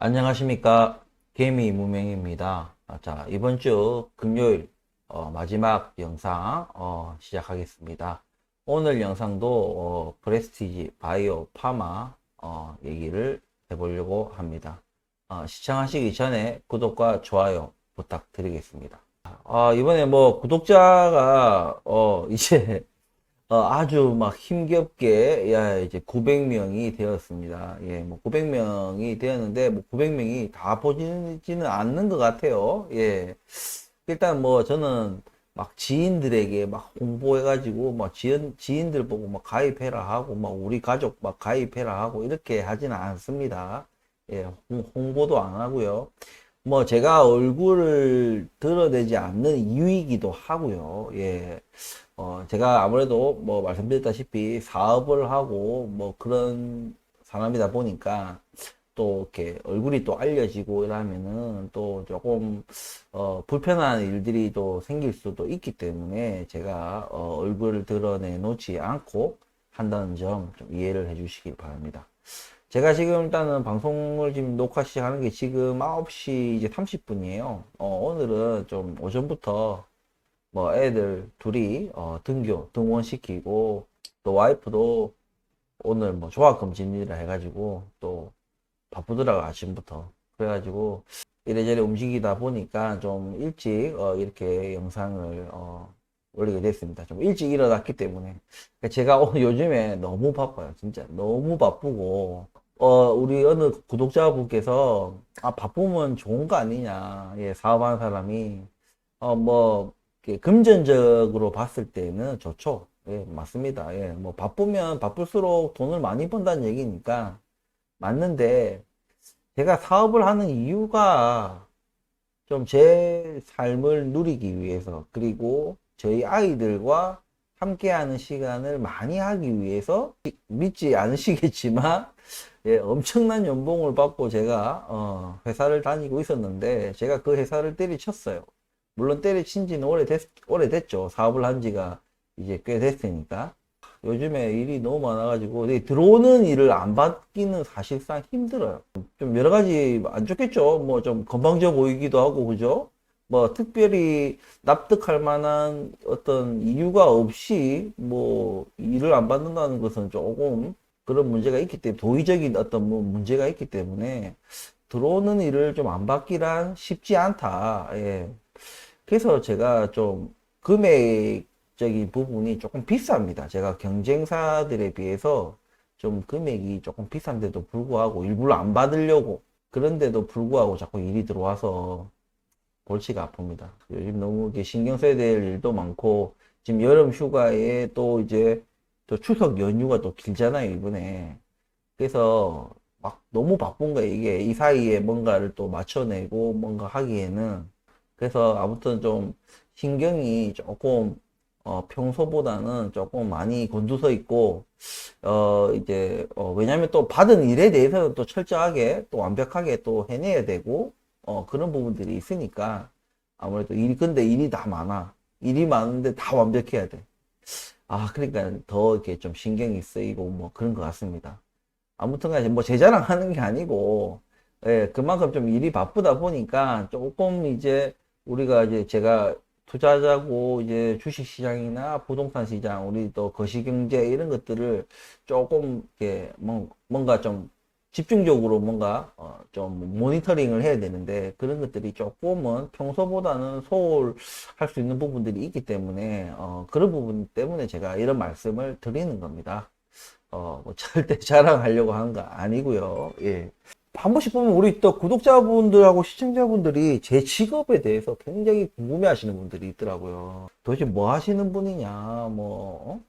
안녕하십니까. 개미 무명입니다. 자, 이번 주 금요일 마지막 영상 시작하겠습니다. 오늘 영상도 프레스티지 바이오 파마 얘기를 해보려고 합니다. 시청하시기 전에 구독과 좋아요 부탁드리겠습니다. 이번에 뭐 구독자가 이제 아주 막 힘겹게, 이제 900명이 되었습니다. 예, 뭐 900명이 되었는데, 뭐 900명이 다 보지는 않는 것 같아요. 예. 일단 뭐 저는 막 지인들에게 막 홍보해가지고, 막 지인들 보고 막 가입해라 하고, 막 우리 가족 막 가입해라 하고, 이렇게 하지는 않습니다. 예, 홍보도 안 하고요. 뭐 제가 얼굴을 드러내지 않는 이유이기도 하고요. 예. 제가 아무래도 뭐 말씀드렸다시피 사업을 하고 뭐 그런 사람이다 보니까 또 이렇게 얼굴이 또 알려지고 이러면은 또 조금 불편한 일들이 또 생길 수도 있기 때문에 제가 얼굴을 드러내 놓지 않고 한다는 점 좀 이해를 해 주시기 바랍니다. 제가 지금 일단은 방송을 지금 녹화 시작하는 게 지금 9시 이제 30분이에요. 오늘은 좀 오전부터 뭐 애들 둘이 등원시키고 또 와이프도 오늘 뭐 종합검진이라 해가지고 또 바쁘더라고 아침부터. 그래가지고 이래저래 움직이다 보니까 좀 일찍 이렇게 영상을 올리게 됐습니다. 좀 일찍 일어났기 때문에 제가 요즘에 너무 바빠요. 진짜 너무 바쁘고 우리 어느 구독자분께서 바쁘면 좋은 거 아니냐, 예, 사업하는 사람이 뭐 이렇게 금전적으로 봤을 때는 좋죠. 예, 맞습니다. 예, 뭐 바쁘면 바쁠수록 돈을 많이 번다는 얘기니까 맞는데, 제가 사업을 하는 이유가 좀 제 삶을 누리기 위해서, 그리고 저희 아이들과 함께하는 시간을 많이 하기 위해서, 믿지 않으시겠지만 예, 엄청난 연봉을 받고 제가 회사를 다니고 있었는데, 제가 그 회사를 때려쳤어요. 물론 때려친 지는 오래됐죠. 사업을 한 지가 이제 꽤 됐으니까. 요즘에 일이 너무 많아가지고 들어오는 일을 안 받기는 사실상 힘들어요. 좀 여러 가지 안 좋겠죠. 뭐 좀 건방져 보이기도 하고, 그죠? 뭐 특별히 납득할 만한 어떤 이유가 없이 뭐 일을 안 받는다는 것은 조금 그런 문제가 있기 때문에, 도의적인 어떤 뭐 문제가 있기 때문에 들어오는 일을 좀 안 받기란 쉽지 않다. 예. 그래서 제가 좀 금액적인 부분이 조금 비쌉니다. 제가 경쟁사들에 비해서 좀 금액이 조금 비싼데도 불구하고 일부러 안 받으려고, 그런데도 불구하고 자꾸 일이 들어와서 골치가 아픕니다. 요즘 너무 이렇게 신경 써야 될 일도 많고, 지금 여름 휴가에 또 이제 또 추석 연휴가 또 길잖아요, 이번에. 그래서 막 너무 바쁜 거예요. 이게 이 사이에 뭔가를 또 맞춰내고 뭔가 하기에는. 그래서 아무튼 좀 신경이 조금 평소보다는 조금 많이 곤두서 있고, 이제 왜냐면 또 받은 일에 대해서는 또 철저하게 또 완벽하게 또 해내야 되고 그런 부분들이 있으니까, 아무래도 근데 일이 다 많아. 일이 많은데 다 완벽해야 돼. 그러니까 더 이렇게 좀 신경이 쓰이고 뭐 그런 것 같습니다. 아무튼 간에 뭐 제 자랑하는 게 아니고, 예, 그만큼 좀 일이 바쁘다 보니까 조금 이제 우리가 이제 제가 투자자고 이제 주식시장이나 부동산 시장, 우리 또 거시경제 이런 것들을 조금 이렇게 뭔가 좀 집중적으로 뭔가 좀 모니터링을 해야 되는데, 그런 것들이 조금은 평소보다는 소홀할 수 있는 부분들이 있기 때문에 그런 부분 때문에 제가 이런 말씀을 드리는 겁니다. 뭐 절대 자랑하려고 하는 거 아니고요. 예. 한 번씩 보면 우리 또 구독자분들하고 시청자분들이 제 직업에 대해서 굉장히 궁금해 하시는 분들이 있더라고요. 도대체 뭐 하시는 분이냐, 뭐,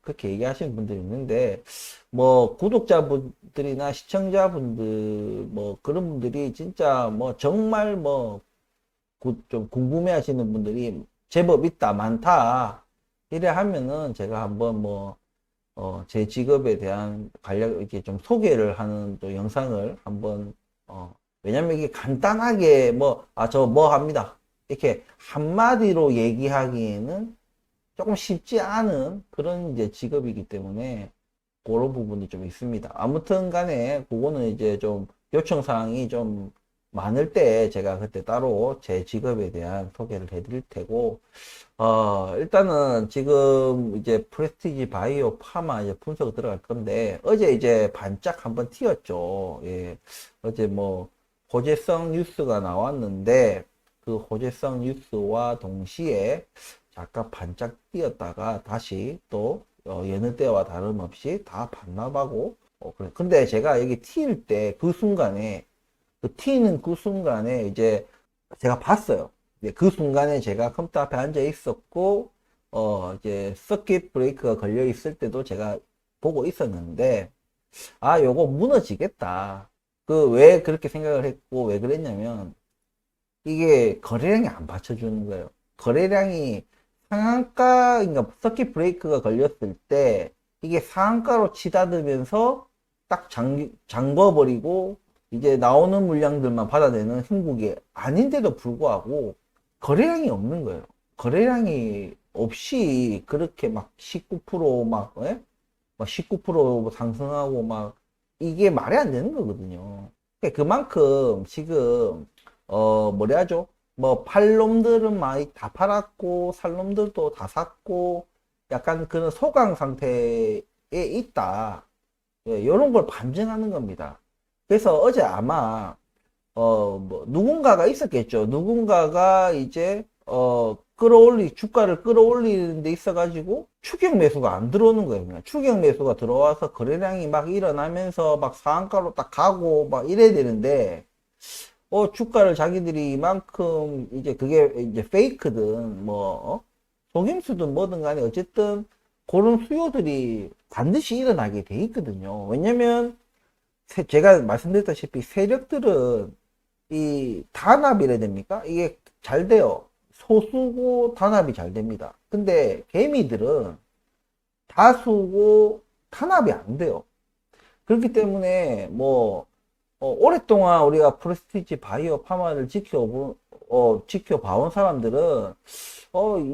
그렇게 얘기하시는 분들이 있는데, 뭐, 구독자분들이나 시청자분들, 뭐, 그런 분들이 진짜 뭐, 정말 뭐, 좀 궁금해 하시는 분들이 제법 있다, 많다. 이래 하면은 제가 한번 뭐, 제 직업에 대한 간략 이렇게 좀 소개를 하는 또 영상을 한번 왜냐면 이게 간단하게 뭐 저 뭐 합니다 이렇게 한마디로 얘기하기에는 조금 쉽지 않은 그런 이제 직업이기 때문에 그런 부분이 좀 있습니다. 아무튼 간에 그거는 이제 좀 요청 사항이 좀 많을 때 제가 그때 따로 제 직업에 대한 소개를 해드릴 테고, 일단은 지금 이제 프레스티지 바이오 파마 이제 분석 들어갈 건데, 어제 이제 반짝 한번 튀었죠. 예. 어제 뭐, 호재성 뉴스가 나왔는데, 그 호재성 뉴스와 동시에 잠깐 반짝 띄었다가 다시 또, 여느 때와 다름없이 다 반납하고, 그래. 근데 제가 여기 튈 때 그 순간에, 그 튀는 그 순간에 이제 제가 봤어요. 그 순간에 제가 컴퓨터 앞에 앉아 있었고, 이제 서킷 브레이크가 걸려 있을 때도 제가 보고 있었는데, 아, 요거 무너지겠다. 그 왜 그렇게 생각을 했고, 왜 그랬냐면, 이게 거래량이 안 받쳐주는 거예요. 거래량이 상한가, 그러니까 서킷 브레이크가 걸렸을 때, 이게 상한가로 치닫으면서 딱 잠궈버리고, 이제 나오는 물량들만 받아내는 형국이 아닌데도 불구하고 거래량이 없는 거예요. 거래량이 없이 그렇게 막 19%막, 예? 막 19% 상승하고 막 이게 말이 안 되는 거거든요. 그러니까 그만큼 지금 뭐라 하죠? 뭐 팔 놈들은 많이 다 팔았고 살 놈들도 다 샀고 약간 그런 소강 상태에 있다. 예, 이런 걸 반증하는 겁니다. 그래서 어제 아마 뭐 누군가가 있었겠죠. 누군가가 이제 주가를 끌어올리는 데 있어 가지고 추격 매수가 안 들어오는 거예요. 그냥 추격 매수가 들어와서 거래량이 막 일어나면서 막 상한가로 딱 가고 막 이래야 되는데 주가를 자기들이 이만큼 이제 그게 이제 페이크든 뭐 속임수든 뭐든 간에 어쨌든 그런 수요들이 반드시 일어나게 돼 있거든요. 왜냐면 제가 말씀드렸다시피 세력들은 이 단합이라 해야 됩니까? 이게 잘 돼요. 소수고 단합이 잘 됩니다. 근데 개미들은 다수고 단합이 안 돼요. 그렇기 때문에 뭐 오랫동안 우리가 프레스티지 바이오 파마를 지켜봐온 사람들은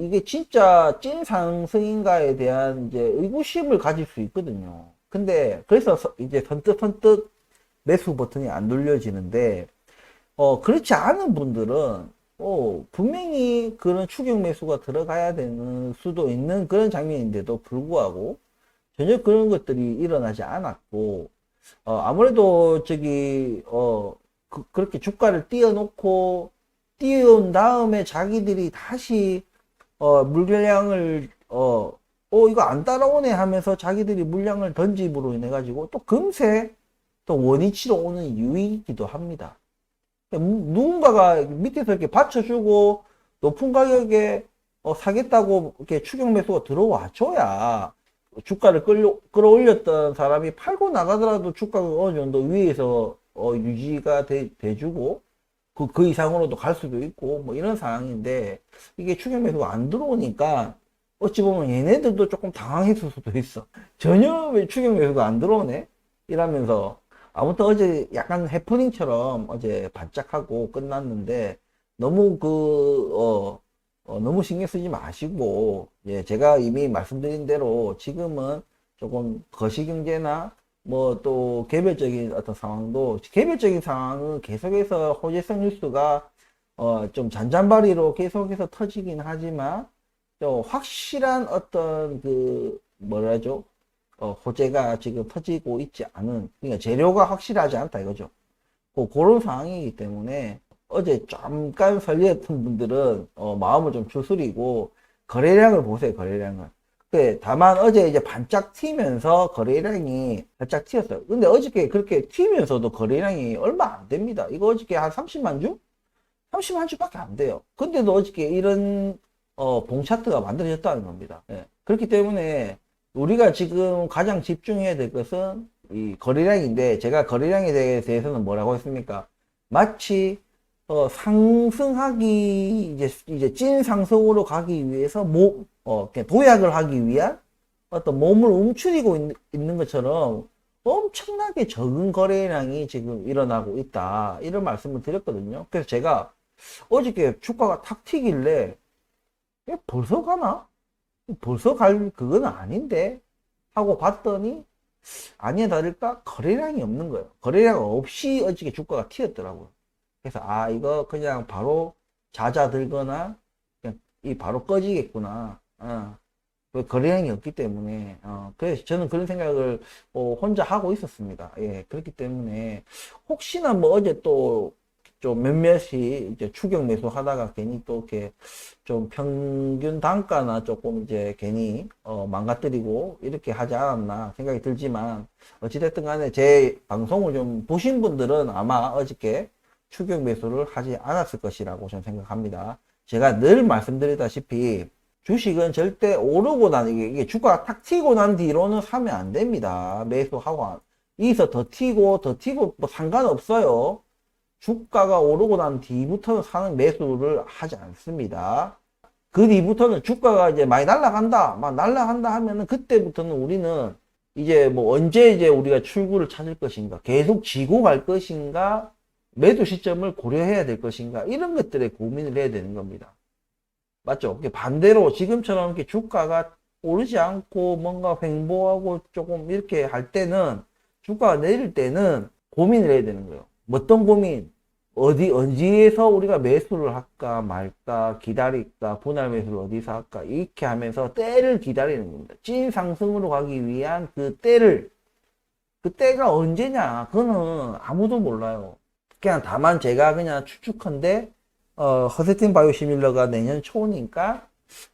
이게 진짜 찐 상승인가에 대한 이제 의구심을 가질 수 있거든요. 근데 그래서 이제 선뜻 매수 버튼이 안 눌려지는데 그렇지 않은 분들은 분명히 그런 추격 매수가 들어가야 되는 수도 있는 그런 장면인데도 불구하고 전혀 그런 것들이 일어나지 않았고 아무래도 그렇게 주가를 띄워놓고 띄운 다음에 자기들이 다시 물량을 이거 안 따라오네 하면서 자기들이 물량을 던짐으로 인해 가지고 또 금세 또 원위치로 오는 유익이기도 합니다. 누군가가 밑에서 이렇게 받쳐주고 높은 가격에 사겠다고 이렇게 추격 매수가 들어와 줘야 주가를 끌어올렸던 사람이 팔고 나가더라도 주가가 어느 정도 위에서 유지가 돼주고 그 이상으로도 갈 수도 있고 뭐 이런 상황인데 이게 추격 매수가 안 들어오니까 어찌 보면 얘네들도 조금 당황했을 수도 있어. 전혀 왜 추격 매수가 안 들어오네? 이러면서 아무튼 어제 약간 해프닝처럼 어제 반짝하고 끝났는데 너무 너무 신경 쓰지 마시고 예, 제가 이미 말씀드린 대로 지금은 조금 거시경제나 뭐 또 개별적인 어떤 상황도 개별적인 상황은 계속해서 호재성 뉴스가 좀 잔잔바리로 계속해서 터지긴 하지만 또 확실한 어떤 그 뭐라죠 호재가 지금 터지고 있지 않은 그러니까 재료가 확실하지 않다 이거죠. 그런 상황이기 때문에 어제 잠깐 설레었던 분들은 마음을 좀 추스리고 거래량을 보세요. 거래량을. 다만 어제 이제 반짝 튀면서 거래량이 살짝 튀었어요. 근데 어저께 그렇게 튀면서도 거래량이 얼마 안 됩니다. 이거 어저께 한 30만 주? 30만 주밖에 안 돼요. 근데도 어저께 이런 봉 차트가 만들어졌다는 겁니다. 예. 그렇기 때문에 우리가 지금 가장 집중해야 될 것은 이 거래량인데 제가 거래량에 대해서는 뭐라고 했습니까? 마치 상승하기 이제 찐 상승으로 가기 위해서 도약을 하기 위한 어떤 몸을 움츠리고 있는 것처럼 엄청나게 적은 거래량이 지금 일어나고 있다 이런 말씀을 드렸거든요. 그래서 제가 어저께 주가가 탁 튀길래 벌써 가나? 벌써 갈 그건 아닌데 하고 봤더니 아니야 다를까 거래량이 없는 거예요. 거래량 없이 어저께 주가가 튀었더라고요. 그래서 아 이거 그냥 바로 잦아들거나 그냥 이 바로 꺼지겠구나. 그 거래량이 없기 때문에 그래서 저는 그런 생각을 혼자 하고 있었습니다. 예, 그렇기 때문에 혹시나 뭐 어제 또 좀 몇몇이 이제 추격 매수 하다가 괜히 또 이렇게 좀 평균 단가나 조금 이제 괜히 망가뜨리고 이렇게 하지 않았나 생각이 들지만 어찌됐든 간에 제 방송을 좀 보신 분들은 아마 어저께 추격 매수를 하지 않았을 것이라고 저는 생각합니다. 제가 늘 말씀드리다시피 주식은 절대 오르고 난 이게 주가가 탁 튀고 난 뒤로는 사면 안 됩니다. 매수하고 여기서 더 튀고 뭐 상관없어요. 주가가 오르고 난 뒤부터는 사는 매수를 하지 않습니다. 그 뒤부터는 주가가 이제 많이 날아간다, 막 날아간다 하면은 그때부터는 우리는 이제 뭐 언제 이제 우리가 출구를 찾을 것인가, 계속 지고 갈 것인가, 매도 시점을 고려해야 될 것인가, 이런 것들에 고민을 해야 되는 겁니다. 맞죠? 반대로 지금처럼 이렇게 주가가 오르지 않고 뭔가 횡보하고 조금 이렇게 할 때는 주가가 내릴 때는 고민을 해야 되는 거예요. 어떤 고민? 어디에서 우리가 매수를 할까 말까 기다릴까 분할 매수를 어디서 할까 이렇게 하면서 때를 기다리는 겁니다. 찐 상승으로 가기 위한 그 때가 언제냐 그거는 아무도 몰라요. 그냥 다만 제가 그냥 추측한데 허세틴 바이오시밀러가 내년 초니까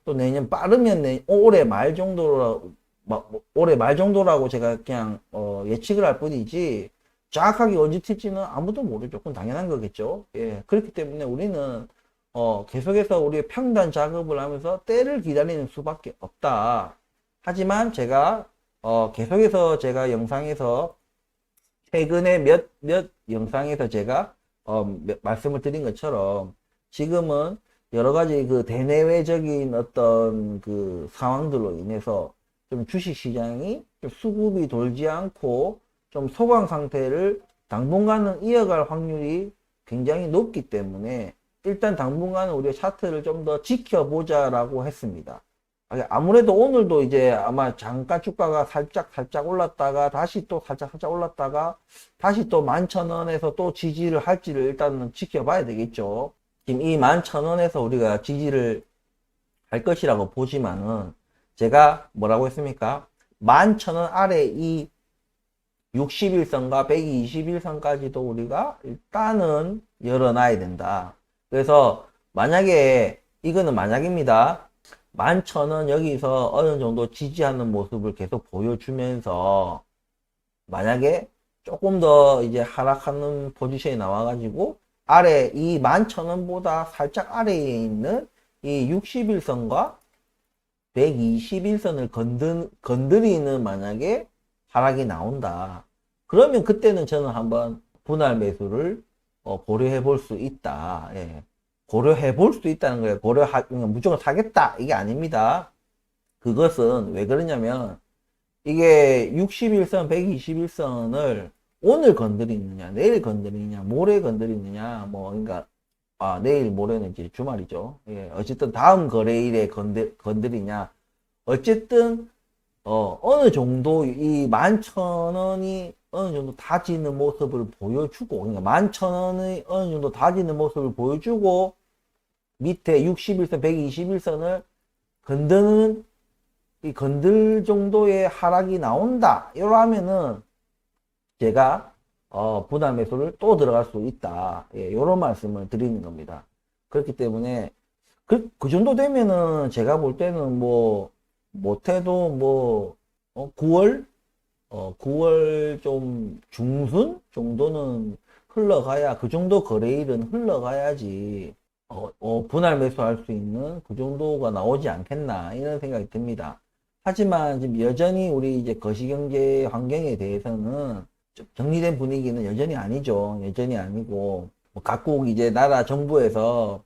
또 내년 빠르면 올해 말 정도로 올해 말 정도라고 제가 그냥 예측을 할 뿐이지 정확하게 언제 튈지는 아무도 모르죠. 그건 당연한 거겠죠. 예, 그렇기 때문에 우리는 계속해서 우리의 평단 작업을 하면서 때를 기다리는 수밖에 없다. 하지만 제가 계속해서 제가 영상에서 최근에 몇 영상에서 제가 말씀을 드린 것처럼 지금은 여러 가지 그 대내외적인 어떤 그 상황들로 인해서 좀 주식 시장이 좀 수급이 돌지 않고 좀 소강 상태를 당분간은 이어갈 확률이 굉장히 높기 때문에 일단 당분간은 우리가 차트를 좀 더 지켜보자라고 했습니다. 아무래도 오늘도 이제 아마 잠깐 주가가 살짝 올랐다가 다시 또 살짝 올랐다가 다시 또 11,000원에서 또 지지를 할지를 일단은 지켜봐야 되겠죠. 지금 이 11,000원에서 우리가 지지를 할 것이라고 보지만은 제가 뭐라고 했습니까? 11,000원 아래 이 60일선과 120일선까지도 우리가 일단은 열어놔야 된다. 그래서 만약에 이거는 만약입니다. 11,000원 여기서 어느 정도 지지하는 모습을 계속 보여주면서 만약에 조금 더 이제 하락하는 포지션이 나와가지고 아래 이 11,000원보다 살짝 아래에 있는 이 60일선과 121선을 건드리는 만약에 하락이 나온다. 그러면 그때는 저는 한번 분할 매수를 고려해 볼 수 있다. 예. 고려해 볼 수 있다는 거예요. 무조건 사겠다. 이게 아닙니다. 그것은 왜 그러냐면 이게 61선, 121선을 오늘 건드리느냐, 내일 건드리느냐, 모레 건드리느냐, 그러니까 내일 모레는 이제 주말이죠. 예. 어쨌든 다음 거래일에 건드리냐. 어쨌든 어느 정도 이 11,000원이 어느 정도 다지는 모습을 보여주고, 그러니까 11,000원의 어느 정도 다지는 모습을 보여주고, 밑에 61선, 121선을 건들 정도의 하락이 나온다. 이러면은 제가 분할 매수를 또 들어갈 수 있다. 예, 이런 말씀을 드리는 겁니다. 그렇기 때문에 그 정도 되면은 제가 볼 때는 못해도 9월 좀 중순 정도는 흘러가야 그 정도 거래일은 흘러가야지 분할 매수할 수 있는 그 정도가 나오지 않겠나 이런 생각이 듭니다. 하지만 지금 여전히 우리 이제 거시경제 환경에 대해서는 좀 정리된 분위기는 여전히 아니죠. 여전히 아니고 각국 이제 나라 정부에서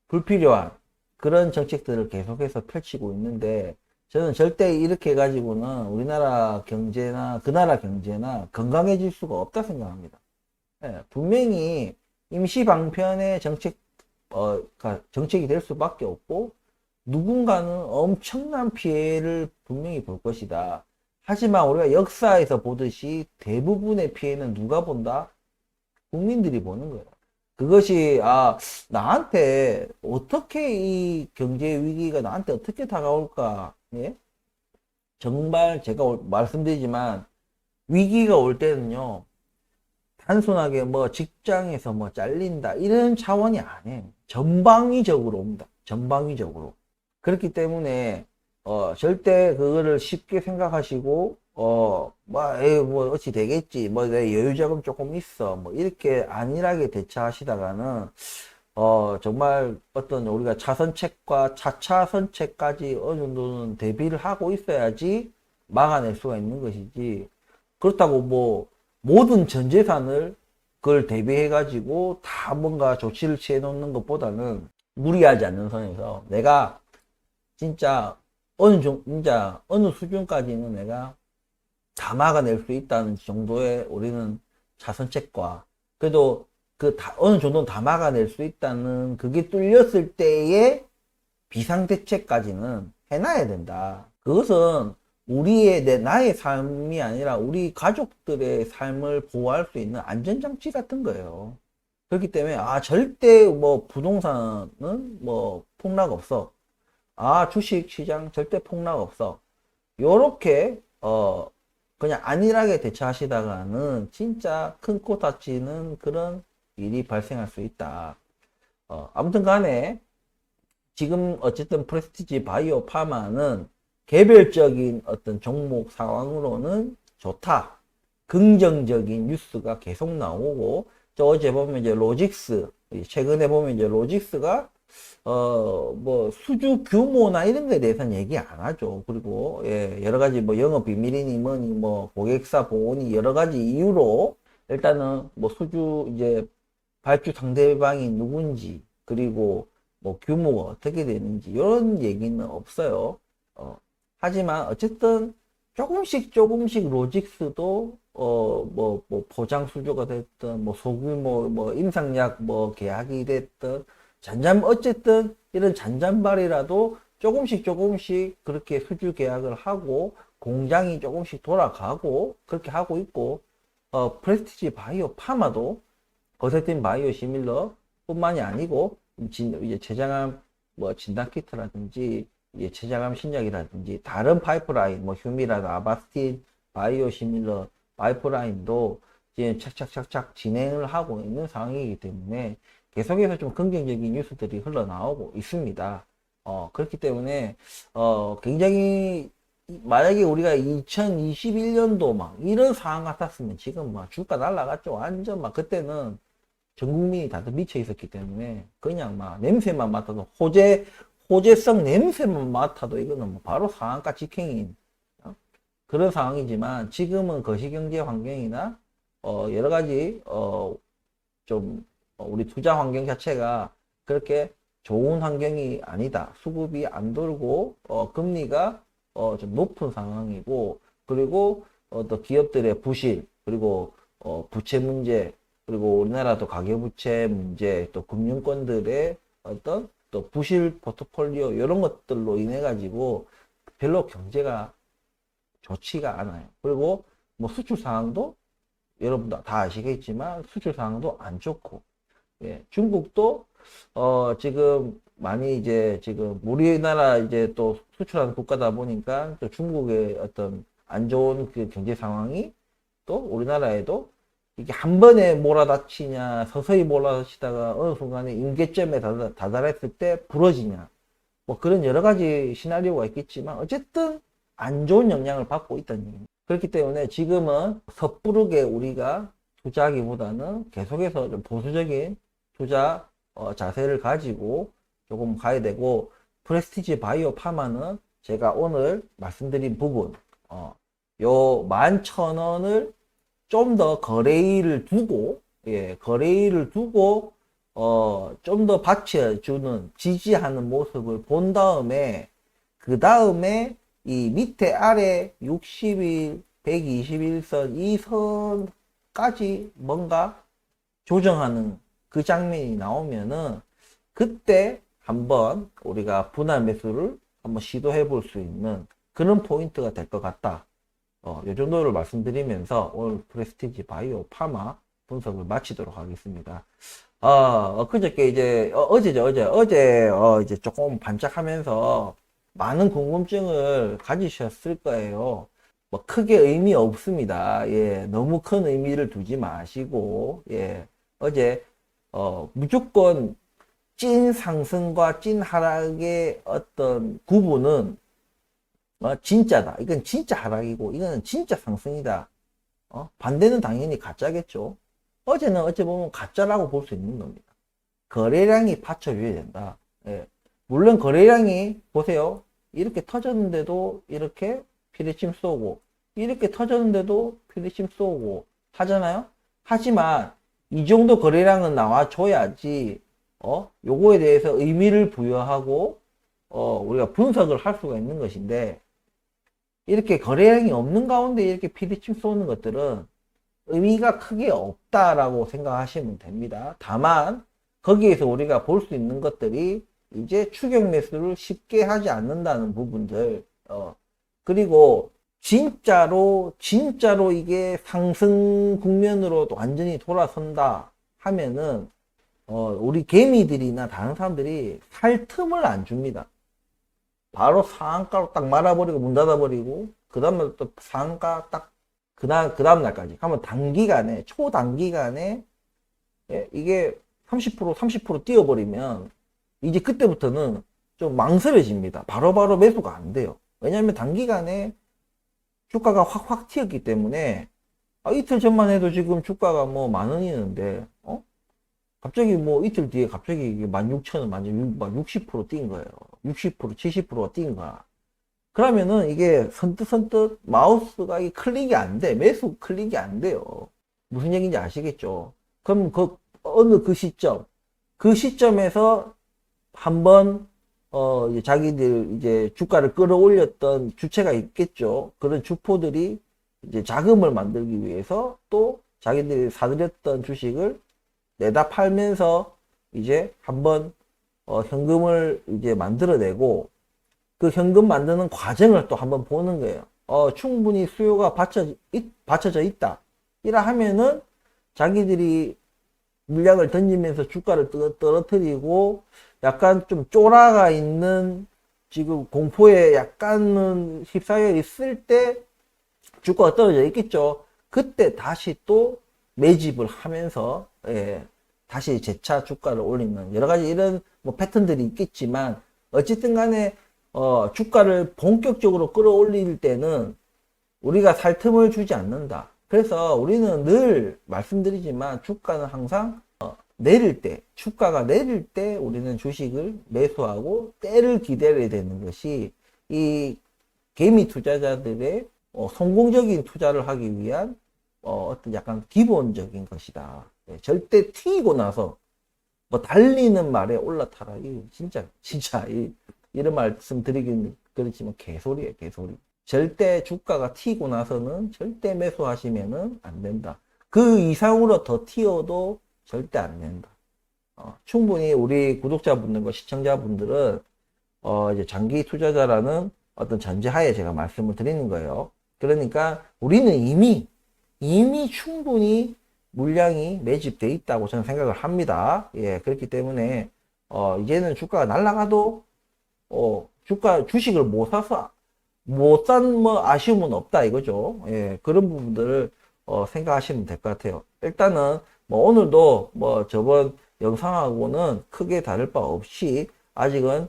불필요한 그런 정책들을 계속해서 펼치고 있는데 저는 절대 이렇게 해가지고는 우리나라 경제나 그 나라 경제나 건강해질 수가 없다 생각합니다. 예, 분명히 임시 방편의 정책이 될 수밖에 없고 누군가는 엄청난 피해를 분명히 볼 것이다. 하지만 우리가 역사에서 보듯이 대부분의 피해는 누가 본다? 국민들이 보는 거예요. 그것이 나한테 어떻게 이 경제 위기가 나한테 어떻게 다가올까? 예? 정말 제가 말씀드리지만 위기가 올 때는요. 단순하게 뭐 직장에서 뭐 잘린다 이런 차원이 아니에요. 전방위적으로 옵니다. 전방위적으로. 그렇기 때문에 절대 그거를 쉽게 생각하시고 뭐 어찌 되겠지 뭐 내 여유자금 조금 있어 뭐 이렇게 안일하게 대처하시다가는 정말 어떤 우리가 차선책과 차차선책까지 어느 정도는 대비를 하고 있어야지 막아낼 수가 있는 것이지, 그렇다고 뭐 모든 전 재산을 그걸 대비해 가지고 다 뭔가 조치를 취해 놓는 것보다는 무리하지 않는 선에서 내가 진짜 진짜 어느 수준까지는 내가 다 막아낼 수 있다는 정도의 우리는 자선책과, 그래도 어느 정도는 다 막아낼 수 있다는 그게 뚫렸을 때의 비상대책까지는 해놔야 된다. 그것은 나의 삶이 아니라 우리 가족들의 삶을 보호할 수 있는 안전장치 같은 거예요. 그렇기 때문에 절대 뭐 부동산은 뭐 폭락 없어. 주식 시장 절대 폭락 없어. 요렇게 그냥 안일하게 대처하시다가는 진짜 큰 코 다치는 그런 일이 발생할 수 있다. 아무튼 간에 지금 어쨌든 프레스티지 바이오 파마는 개별적인 어떤 종목 상황으로는 좋다. 긍정적인 뉴스가 계속 나오고, 어제 보면 이제 로직스, 최근에 보면 이제 로직스가 뭐 수주 규모나 이런 거에 대해서는 얘기 안 하죠. 그리고 여러 가지 뭐 영업 비밀이니 뭐니 뭐 고객사 보호니 여러 가지 이유로 일단은 뭐 수주 이제 발주 상대방이 누군지, 그리고 뭐 규모가 어떻게 되는지 이런 얘기는 없어요. 하지만 어쨌든 조금씩 로직스도 뭐 포장 수주가 됐든 뭐 소규모 뭐 임상약 뭐 계약이 됐든 어쨌든 이런 잔잔발이라도 조금씩 그렇게 수주 계약을 하고 공장이 조금씩 돌아가고 그렇게 하고 있고, 프레스티지 바이오 파마도 거세팀 바이오 시밀러 뿐만이 아니고 이제 췌장암 뭐 진단키트라든지 이제 췌장암 신약이라든지 다른 파이프라인 뭐 휴미라나 아바스틴 바이오 시밀러 파이프라인도 이제 착착착착 진행을 하고 있는 상황이기 때문에 계속해서 좀 긍정적인 뉴스들이 흘러나오고 있습니다. 그렇기 때문에 굉장히 만약에 우리가 2021년도 막 이런 상황 같았으면 지금 막 주가 날라갔죠. 완전 막 그때는 전 국민이 다들 미쳐 있었기 때문에 그냥 막 냄새만 맡아도 호재성 냄새만 맡아도 이거는 뭐 바로 상한가 직행인 그런 상황이지만, 지금은 거시경제 환경이나 여러 가지 좀 우리 투자 환경 자체가 그렇게 좋은 환경이 아니다. 수급이 안 돌고 금리가 좀 높은 상황이고, 그리고 또 기업들의 부실, 그리고 부채 문제, 그리고 우리나라도 가계부채 문제, 또 금융권들의 어떤 또 부실 포트폴리오 이런 것들로 인해 가지고 별로 경제가 좋지가 않아요. 그리고 뭐 수출 상황도 여러분도 다 아시겠지만 수출 상황도 안 좋고, 중국도 지금 많이 이제 지금 우리나라 이제 또 수출하는 국가다 보니까 또 중국의 어떤 안 좋은 그 경제 상황이 또 우리나라에도 이게 한 번에 몰아닥치냐 서서히 몰아닥치다가 어느 순간에 임계점에 다다랐을 때 부러지냐 뭐 그런 여러 가지 시나리오가 있겠지만 어쨌든 안 좋은 영향을 받고 있다는 얘기입니다. 그렇기 때문에 지금은 섣부르게 우리가 투자하기보다는 계속해서 좀 보수적인 투자 자세를 가지고 조금 가야 되고, 프레스티지 바이오 파마는 제가 오늘 말씀드린 부분 요 11,000원을 좀 더 거래일을 두고 좀 더 받쳐주는 지지하는 모습을 본 다음에, 그 다음에 이 밑에 아래 60일 121선 이 선까지 뭔가 조정하는 그 장면이 나오면은 그때 한번 우리가 분할 매수를 한번 시도해 볼 수 있는 그런 포인트가 될 것 같다. 이 정도를 말씀드리면서 오늘 프레스티지 바이오 파마 분석을 마치도록 하겠습니다. 그저께 이제, 어제, 이제 조금 반짝하면서 많은 궁금증을 가지셨을 거예요. 뭐, 크게 의미 없습니다. 예, 너무 큰 의미를 두지 마시고, 예, 어제, 무조건 찐 상승과 찐 하락의 어떤 구분은, 진짜다. 이건 진짜 하락이고, 이거는 진짜 상승이다. 반대는 당연히 가짜겠죠. 어제는 어찌 보면 가짜라고 볼 수 있는 겁니다. 거래량이 받쳐줘야 된다. 예. 물론 거래량이 보세요. 이렇게 터졌는데도 이렇게 피리침 쏘고 이렇게 터졌는데도 피리침 쏘고 하잖아요. 하지만 이 정도 거래량은 나와줘야지 요거에 대해서 의미를 부여하고 우리가 분석을 할 수가 있는 것인데, 이렇게 거래량이 없는 가운데 이렇게 피리침 쏘는 것들은 의미가 크게 없다라고 생각하시면 됩니다. 다만 거기에서 우리가 볼 수 있는 것들이 이제 추격 매수를 쉽게 하지 않는다는 부분들, 그리고 진짜로 이게 상승 국면으로 완전히 돌아선다 하면은 우리 개미들이나 다른 사람들이 살 틈을 안 줍니다. 바로 상한가로 딱 말아버리고 문 닫아버리고, 그 다음에 또 상한가 딱 그 다음 날까지 하면 단기간에, 초단기간에, 예, 이게 30% 뛰어버리면 이제 그때부터는 좀 망설여집니다. 바로바로 매수가 안 돼요. 왜냐하면 단기간에 주가가 확 튀었기 때문에, 이틀 전만 해도 지금 주가가 뭐 10,000원이는데 갑자기 뭐 이틀 뒤에 갑자기 16,000원, 막 60%뛴 거예요. 60%, 70%가 뛴 거야. 그러면은 이게 선뜻 마우스가 클릭이 안 돼. 매수 클릭이 안 돼요. 무슨 얘기인지 아시겠죠? 그럼 어느 그 시점에서 한번 이제 자기들 이제 주가를 끌어올렸던 주체가 있겠죠. 그런 주포들이 이제 자금을 만들기 위해서 또 자기들이 사들였던 주식을 내다 팔면서 이제 한번 현금을 이제 만들어내고, 그 현금 만드는 과정을 또 한번 보는 거예요. 충분히 수요가 받쳐져 있다. 이라 하면은 자기들이 물량을 던지면서 주가를 떨어뜨리고, 약간 좀 쫄아가 있는, 지금 공포에 약간은 휩싸여 있을 때 주가가 떨어져 있겠죠. 그때 다시 또 매집을 하면서, 예, 다시 재차 주가를 올리는 여러 가지 이런 뭐 패턴들이 있겠지만, 어쨌든 간에 주가를 본격적으로 끌어올릴 때는 우리가 살 틈을 주지 않는다. 그래서 우리는 늘 말씀드리지만, 주가는 항상 내릴 때, 주가가 내릴 때 우리는 주식을 매수하고 때를 기다려야 되는 것이 이 개미 투자자들의 성공적인 투자를 하기 위한 어떤 약간 기본적인 것이다. 절대 튀고 나서 뭐 달리는 말에 올라타라. 이 진짜 이런 말씀 드리긴 그렇지만 개소리예요, 개소리. 절대 주가가 튀고 나서는 절대 매수하시면은 안 된다. 그 이상으로 더 튀어도 절대 안 된다. 충분히 우리 구독자분들과 시청자분들은 이제 장기 투자자라는 어떤 전제하에 제가 말씀을 드리는 거예요. 그러니까 우리는 이미 충분히 물량이 매집돼 있다고 저는 생각을 합니다. 예, 그렇기 때문에 이제는 주가가 날아가도 주식을 못 산 뭐 아쉬움은 없다 이거죠. 예, 그런 부분들을 생각하시면 될 것 같아요. 일단은 뭐 오늘도 뭐 저번 영상하고는 크게 다를 바 없이 아직은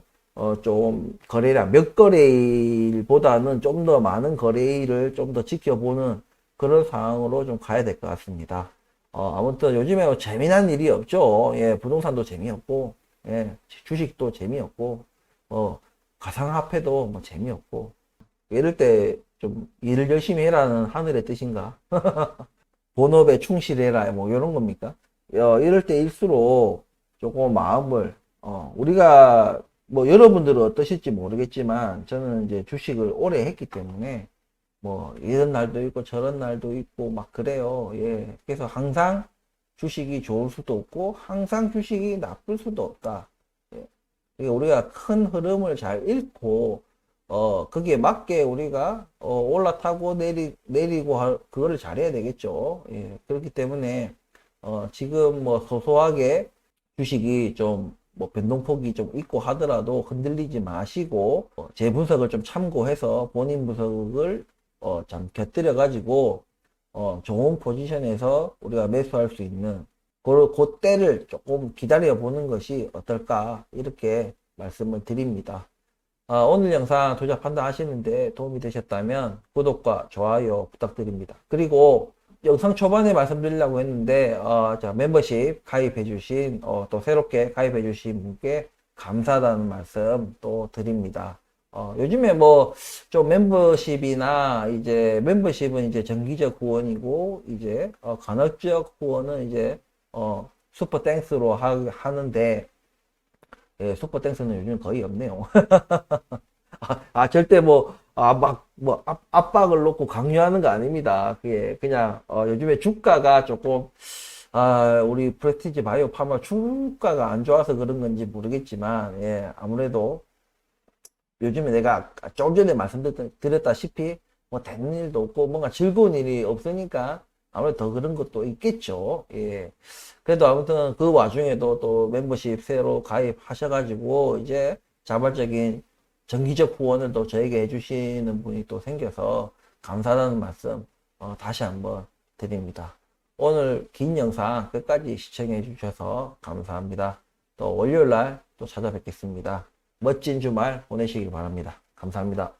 좀 거래량 몇 거래일보다는 좀 더 많은 거래일을 좀 더 지켜보는 그런 상황으로 좀 가야 될 것 같습니다. 아무튼 요즘에 재미난 일이 없죠. 예, 부동산도 재미없고, 예, 주식도 재미없고, 가상화폐도 뭐 재미없고, 이럴 때 좀 일을 열심히 해라는 하늘의 뜻인가? 본업에 충실해라, 뭐 이런 겁니까? 이럴 때일수록 조금 마음을, 우리가 뭐 여러분들은 어떠실지 모르겠지만 저는 이제 주식을 오래 했기 때문에 뭐 이런 날도 있고 저런 날도 있고 막 그래요. 예. 그래서 항상 주식이 좋을 수도 없고 항상 주식이 나쁠 수도 없다. 예. 그러니까 우리가 큰 흐름을 잘 읽고 거기에 맞게 우리가, 올라타고 내리고 그거를 잘해야 되겠죠. 예, 그렇기 때문에, 지금 뭐 소소하게 주식이 좀, 뭐 변동폭이 좀 있고 하더라도 흔들리지 마시고, 제 분석을 좀 참고해서 본인 분석을, 참 곁들여 가지고, 좋은 포지션에서 우리가 매수할 수 있는, 그때를 조금 기다려 보는 것이 어떨까, 이렇게 말씀을 드립니다. 오늘 영상 투자 판단하시는데 도움이 되셨다면 구독과 좋아요 부탁드립니다. 그리고 영상 초반에 말씀드리려고 했는데 자, 멤버십 가입해주신 또 새롭게 가입해주신 분께 감사하다는 말씀 또 드립니다. 요즘에 뭐 좀 멤버십이나 이제 멤버십은 이제 정기적 후원이고 이제 간헐적 후원은 이제 슈퍼 땡스로 하는데 예, 슈퍼 땡스는 요즘 거의 없네요. 절대 뭐, 압박을 놓고 강요하는 거 아닙니다. 그게 그냥, 요즘에 주가가 조금, 우리 프레스티지 바이오 파마 주가가 안 좋아서 그런 건지 모르겠지만, 예, 아무래도 요즘에 내가 조금 전에 말씀드렸다시피, 뭐, 되는 일도 없고, 뭔가 즐거운 일이 없으니까, 아무래도 더 그런 것도 있겠죠. 예. 그래도 아무튼 그 와중에도 또 멤버십 새로 가입하셔가지고, 이제 자발적인 정기적 후원을 또 저에게 해주시는 분이 또 생겨서 감사하다는 말씀, 다시 한번 드립니다. 오늘 긴 영상 끝까지 시청해 주셔서 감사합니다. 또 월요일 날 또 찾아뵙겠습니다. 멋진 주말 보내시길 바랍니다. 감사합니다.